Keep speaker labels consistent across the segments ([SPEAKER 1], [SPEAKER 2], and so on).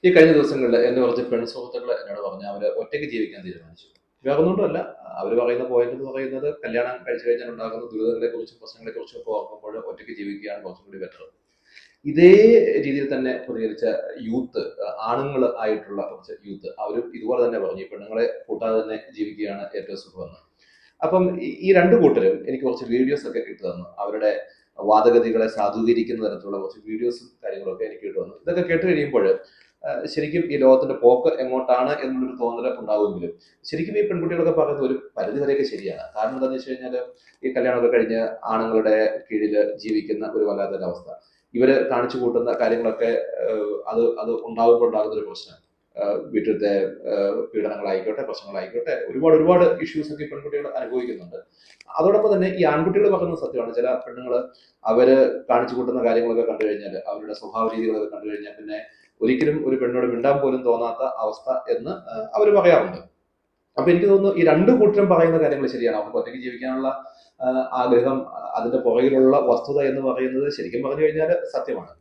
[SPEAKER 1] ഈ കഴിഞ്ഞ ദിവസങ്ങളിൽ എന്നെ കുറച്ച് പെൺസുഹൃത്തുക്കൾ എന്നോട് പറഞ്ഞു അവര് ഒറ്റയ്ക്ക് ജീവിക്കാൻ തീരുമാനിച്ചു. വേറെ ഒന്നുകൊണ്ടല്ല, അവര് പറയുന്ന പോയിന്റ് എന്ന് പറയുന്നത് കല്യാണം കഴിച്ചു കഴിഞ്ഞാൽ ഉണ്ടാകുന്ന ദുരിതങ്ങളെ കുറിച്ചും പ്രശ്നങ്ങളെ കുറിച്ചും ഒക്കെ ഓർക്കുമ്പോൾ ഒറ്റയ്ക്ക് ജീവിക്കുകയാണ് കുറച്ചും കൂടി ബെറ്റർ. ഇതേ രീതിയിൽ തന്നെ പ്രതികരിച്ച യൂത്ത്, ആണുങ്ങൾ ആയിട്ടുള്ള കുറച്ച് യൂത്ത്, അവരും ഇതുപോലെ തന്നെ പറഞ്ഞു ഈ പെണ്ണുങ്ങളെ കൂട്ടാതെ തന്നെ ജീവിക്കുകയാണ് ഏറ്റവും സുഖമെന്ന്. അപ്പം ഈ രണ്ടു കൂട്ടരും എനിക്ക് കുറച്ച് വീഡിയോസ് ഒക്കെ ഇട്ടു തന്നു. അവരുടെ വാദഗതികളെ സാധൂകരിക്കുന്ന തരത്തിലുള്ള കുറച്ച് വീഡിയോസും കാര്യങ്ങളൊക്കെ എനിക്ക് ഇട്ടു തന്നു. ഇതൊക്കെ കേട്ട് കഴിയുമ്പോൾ ശരിക്കും ഈ ലോകത്തിന്റെ പോക്ക് എങ്ങോട്ടാണ് എന്നുള്ളൊരു തോന്നൽ ഉണ്ടാകുമെങ്കിലും ശരിക്കും ഈ പെൺകുട്ടികളൊക്കെ പറയുന്നത് ഒരു പരിധി വരെയൊക്കെ ശരിയാണ്. കാരണം എന്താണെന്ന് വെച്ച് കഴിഞ്ഞാൽ ഈ കല്യാണമൊക്കെ കഴിഞ്ഞ് ആണുങ്ങളുടെ കീഴിൽ ജീവിക്കുന്ന ഒരു വല്ലാത്തൊരു അവസ്ഥ, ഇവര് കാണിച്ചു കൂട്ടുന്ന കാര്യങ്ങളൊക്കെ അത് അത് ഉണ്ടാകുമ്പോൾ ഉണ്ടാകുന്ന ഒരു പ്രശ്നം, വീട്ടിലത്തെ പീഡനങ്ങളായിക്കോട്ടെ, പ്രശ്നങ്ങളായിക്കോട്ടെ, ഒരുപാട് ഒരുപാട് ഇഷ്യൂസ് ഒക്കെ ഈ പെൺകുട്ടികൾ അനുഭവിക്കുന്നുണ്ട്. അതോടൊപ്പം തന്നെ ഈ ആൺകുട്ടികൾ പറയുന്നത് സത്യമാണ്. ചില പെണ്ണുങ്ങൾ അവര് കാണിച്ചു കൂട്ടുന്ന കാര്യങ്ങളൊക്കെ കണ്ടു കഴിഞ്ഞാൽ, അവരുടെ സ്വഭാവ രീതികളൊക്കെ കണ്ടു കഴിഞ്ഞാൽ പിന്നെ ഒരിക്കലും ഒരു പെണ്ണോട് മിണ്ടാൻ പോലും തോന്നാത്ത അവസ്ഥ എന്ന് അവർ പറയാറുണ്ട്. അപ്പൊ എനിക്ക് തോന്നുന്നു ഈ രണ്ടു കൂട്ടരും പറയുന്ന കാര്യങ്ങൾ ശരിയാണ്. അവർക്ക് ഒറ്റയ്ക്ക് ജീവിക്കാനുള്ള ആഗ്രഹം, അതിന്റെ പുറകിലുള്ള വസ്തുത എന്ന് പറയുന്നത് ശരിക്കും പറഞ്ഞു കഴിഞ്ഞാൽ സത്യമാണ്.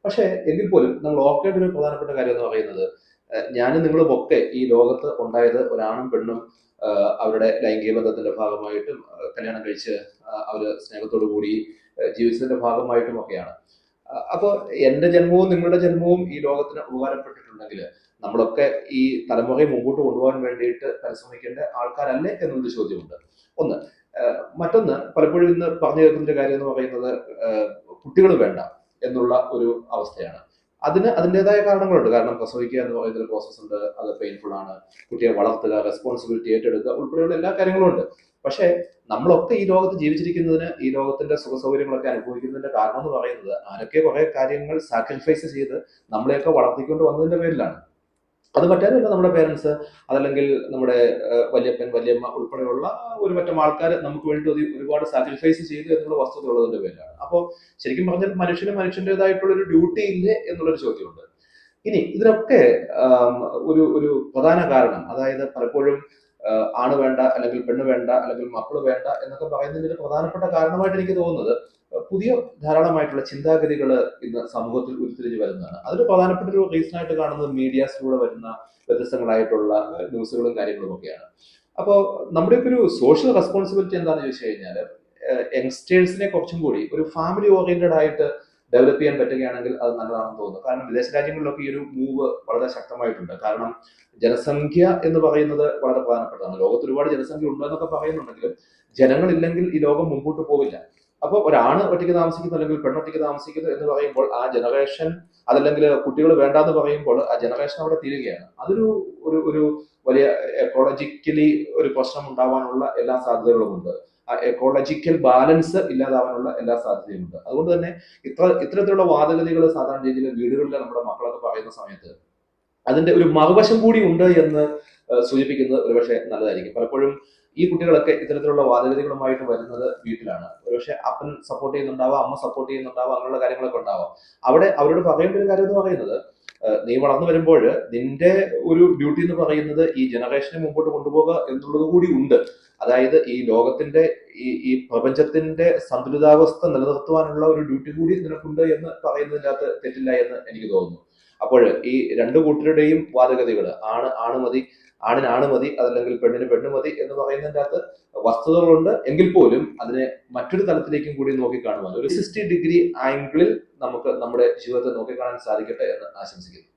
[SPEAKER 1] പക്ഷേ എങ്കിൽ പോലും നമ്മൾ ഓർക്കേണ്ട ഒരു പ്രധാനപ്പെട്ട കാര്യം എന്ന് പറയുന്നത്, ഞാനും നിങ്ങളും ഒക്കെ ഈ ലോകത്ത് ഉണ്ടായത് ഒരാണും പെണ്ണും അവരുടെ ലൈംഗിക ബന്ധത്തിന്റെ ഭാഗമായിട്ടും കല്യാണം കഴിച്ച് അവര് സ്നേഹത്തോടു കൂടി ജീവിച്ചതിന്റെ ഭാഗമായിട്ടും ഒക്കെയാണ്. അപ്പോൾ എന്റെ ജന്മവും നിങ്ങളുടെ ജന്മവും ഈ ലോകത്തിന് ഉപകാരപ്പെട്ടിട്ടുണ്ടെങ്കിൽ നമ്മളൊക്കെ ഈ തലമുറയെ മുമ്പോട്ട് കൊണ്ടുപോകാൻ വേണ്ടിയിട്ട് പരിശ്രമിക്കേണ്ട ആൾക്കാരല്ലേ എന്നുള്ളൊരു ചോദ്യമുണ്ട്. ഒന്ന്. മറ്റൊന്ന്, പലപ്പോഴും ഇന്ന് പറഞ്ഞു കേൾക്കുന്ന ഒരു കാര്യം എന്ന് പറയുന്നത് കുട്ടികൾ വേണ്ട എന്നുള്ള ഒരു അവസ്ഥയാണ്. അതിന് അതിൻ്റെതായ കാരണങ്ങളുണ്ട്. കാരണം പ്രസവിക്കുക എന്ന് പറയുന്ന ഒരു പ്രോസസ് ഉണ്ട്, അത് പെയിൻഫുൾ ആണ്. കുട്ടിയെ വളർത്തുക, റെസ്പോൺസിബിലിറ്റി ഏറ്റെടുക്കുക ഉൾപ്പെടെയുള്ള എല്ലാ കാര്യങ്ങളും ഉണ്ട്. പക്ഷേ നമ്മളൊക്കെ ഈ ലോകത്ത് ജീവിച്ചിരിക്കുന്നതിന്, ഈ ലോകത്തിന്റെ സുഖ സൗകര്യങ്ങളൊക്കെ അനുഭവിക്കുന്നതിന്റെ കാരണം എന്ന് പറയുന്നത് ആരൊക്കെ കുറെ കാര്യങ്ങൾ സാക്രിഫൈസ് ചെയ്ത് നമ്മളെയൊക്കെ വളർത്തിക്കൊണ്ട് വന്നതിന്റെ പേരിലാണ്. അത് മറ്റാരുമല്ല, നമ്മുടെ പേരൻസ്, അതല്ലെങ്കിൽ നമ്മുടെ വല്യപ്പൻ വല്യമ്മ ഉൾപ്പെടെയുള്ള ഒരു പറ്റം ആൾക്കാർ നമുക്ക് വേണ്ടി ഒരുപാട് സാക്രിഫൈസ് ചെയ്തു എന്നുള്ള വസ്തുത ഉള്ളതിന്റെ പേരിലാണ്. അപ്പോൾ ശരിക്കും പറഞ്ഞാൽ മനുഷ്യന് മനുഷ്യൻ്റെതായിട്ടുള്ള ഒരു ഡ്യൂട്ടി ഇല്ലേ എന്നുള്ളൊരു ചോദ്യമുണ്ട്. ഇനി ഇതിനൊക്കെ ഒരു ഒരു പ്രധാന കാരണം, അതായത് പലപ്പോഴും ആണ് വേണ്ട, അല്ലെങ്കിൽ പെണ്ണ് വേണ്ട, അല്ലെങ്കിൽ മക്കൾ വേണ്ട എന്നൊക്കെ പറയുന്നതിന്റെ ഒരു പ്രധാനപ്പെട്ട കാരണമായിട്ട് എനിക്ക് തോന്നുന്നത് പുതിയ ധാരാളമായിട്ടുള്ള ചിന്താഗതികൾ ഇന്ന് സമൂഹത്തിൽ ഉരുത്തിരിഞ്ഞു വരുന്നതാണ്. അതിൽ പ്രധാനപ്പെട്ട ഒരു റീസൺ ആയിട്ട് കാണുന്നത് മീഡിയാസിലൂടെ വരുന്ന വ്യത്യസ്തങ്ങളായിട്ടുള്ള ന്യൂസുകളും കാര്യങ്ങളും ഒക്കെയാണ്. അപ്പോൾ നമ്മുടെയൊക്കെ ഒരു സോഷ്യൽ റെസ്പോൺസിബിലിറ്റി എന്താണെന്ന് ചോദിച്ചു കഴിഞ്ഞാൽ, യങ്സ്റ്റേഴ്സിനെ കുറച്ചും കൂടി ഒരു ഫാമിലി ഓറിയന്റഡ് ആയിട്ട് ഡെവലപ്പ് ചെയ്യാൻ പറ്റുകയാണെങ്കിൽ അത് നല്ലതാണെന്ന് തോന്നുന്നു. കാരണം വിദേശ രാജ്യങ്ങളിലൊക്കെ ഈ ഒരു മൂവ് വളരെ ശക്തമായിട്ടുണ്ട്. കാരണം ജനസംഖ്യ എന്ന് പറയുന്നത് വളരെ പ്രധാനപ്പെട്ടതാണ്. ലോകത്ത് ഒരുപാട് ജനസംഖ്യ ഉണ്ടെന്നൊക്കെ പറയുന്നുണ്ടെങ്കിലും ജനങ്ങളില്ലെങ്കിൽ ഈ ലോകം മുമ്പോട്ട് പോവില്ല. അപ്പോൾ ഒരാണ് ഒറ്റയ്ക്ക് താമസിക്കുന്നു, അല്ലെങ്കിൽ പെണ്ണൊറ്റയ്ക്ക് താമസിക്കുന്നു എന്ന് പറയുമ്പോൾ ആ ജനറേഷൻ, അതല്ലെങ്കിൽ കുട്ടികൾ വേണ്ടാന്ന് പറയുമ്പോൾ ആ ജനറേഷൻ അവിടെ തീരുകയാണ്. അതൊരു ഒരു ഒരു വലിയ എക്കോളജിക്കലി ഒരു പ്രശ്നം ഉണ്ടാവാനുള്ള എല്ലാ സാധ്യതകളുമുണ്ട്. ആ എക്കോളജിക്കൽ ബാലൻസ് ഇല്ലാതാവാനുള്ള എല്ലാ സാധ്യതയുമുണ്ട്. അതുകൊണ്ട് തന്നെ ഇത്തരത്തിലുള്ള വാദഗതികൾ സാധാരണ രീതിയിൽ വീടുകളിൽ നമ്മുടെ മക്കളൊക്കെ പറയുന്ന സമയത്ത് അതിന്റെ ഒരു മറുവശം കൂടി ഉണ്ട് എന്ന് സൂചിപ്പിക്കുന്നത് ഒരുപക്ഷെ നല്ലതായിരിക്കും. പലപ്പോഴും ഈ കുട്ടികളൊക്കെ ഇത്തരത്തിലുള്ള വാദഗതികളുമായിട്ട് വരുന്നത് വീട്ടിലാണ്. ഒരുപക്ഷെ അപ്പൻ സപ്പോർട്ട് ചെയ്യുന്നുണ്ടാവാം, അമ്മ സപ്പോർട്ട് ചെയ്യുന്നുണ്ടാവാം, അങ്ങനെയുള്ള കാര്യങ്ങളൊക്കെ ഉണ്ടാവാം. അവിടെ അവരോട് പറയേണ്ട ഒരു കാര്യം എന്ന് പറയുന്നത്, നീ വളർന്നു വരുമ്പോൾ നിന്റെ ഒരു ഡ്യൂട്ടി എന്ന് പറയുന്നത് ഈ ജനറേഷനെ മുമ്പോട്ട് കൊണ്ടുപോകുക എന്നുള്ളത് കൂടി ഉണ്ട്. അതായത് ഈ ലോകത്തിന്റെ ഈ പ്രപഞ്ചത്തിന്റെ സന്തുലിതാവസ്ഥ നിലനിർത്തുവാനുള്ള ഒരു ഡ്യൂട്ടി കൂടി നിനക്കുണ്ട് എന്ന് പറയുന്നതിൻ്റെ അകത്ത് തെറ്റില്ല എന്ന് എനിക്ക് തോന്നുന്നു. അപ്പോൾ ഈ രണ്ടു കൂട്ടരുടെയും വാദഗതികൾ, ആണ് മതി, ആണിനാണ് മതി, അതല്ലെങ്കിൽ പെണ്ണിന് പെണ്ണ് മതി എന്ന് പറയുന്നതിൻ്റെ അകത്ത് വസ്തുതകളുണ്ട്. എങ്കിൽ പോലും അതിനെ മറ്റൊരു തലത്തിലേക്കും കൂടി നോക്കിക്കാണുവാൻ ഒരു 60 ഡിഗ്രി ആംഗിളിൽ നമുക്ക് നമ്മുടെ ജീവിതത്തെ നോക്കിക്കാണാൻ സാധിക്കട്ടെ എന്ന് ആശംസിക്കുന്നു.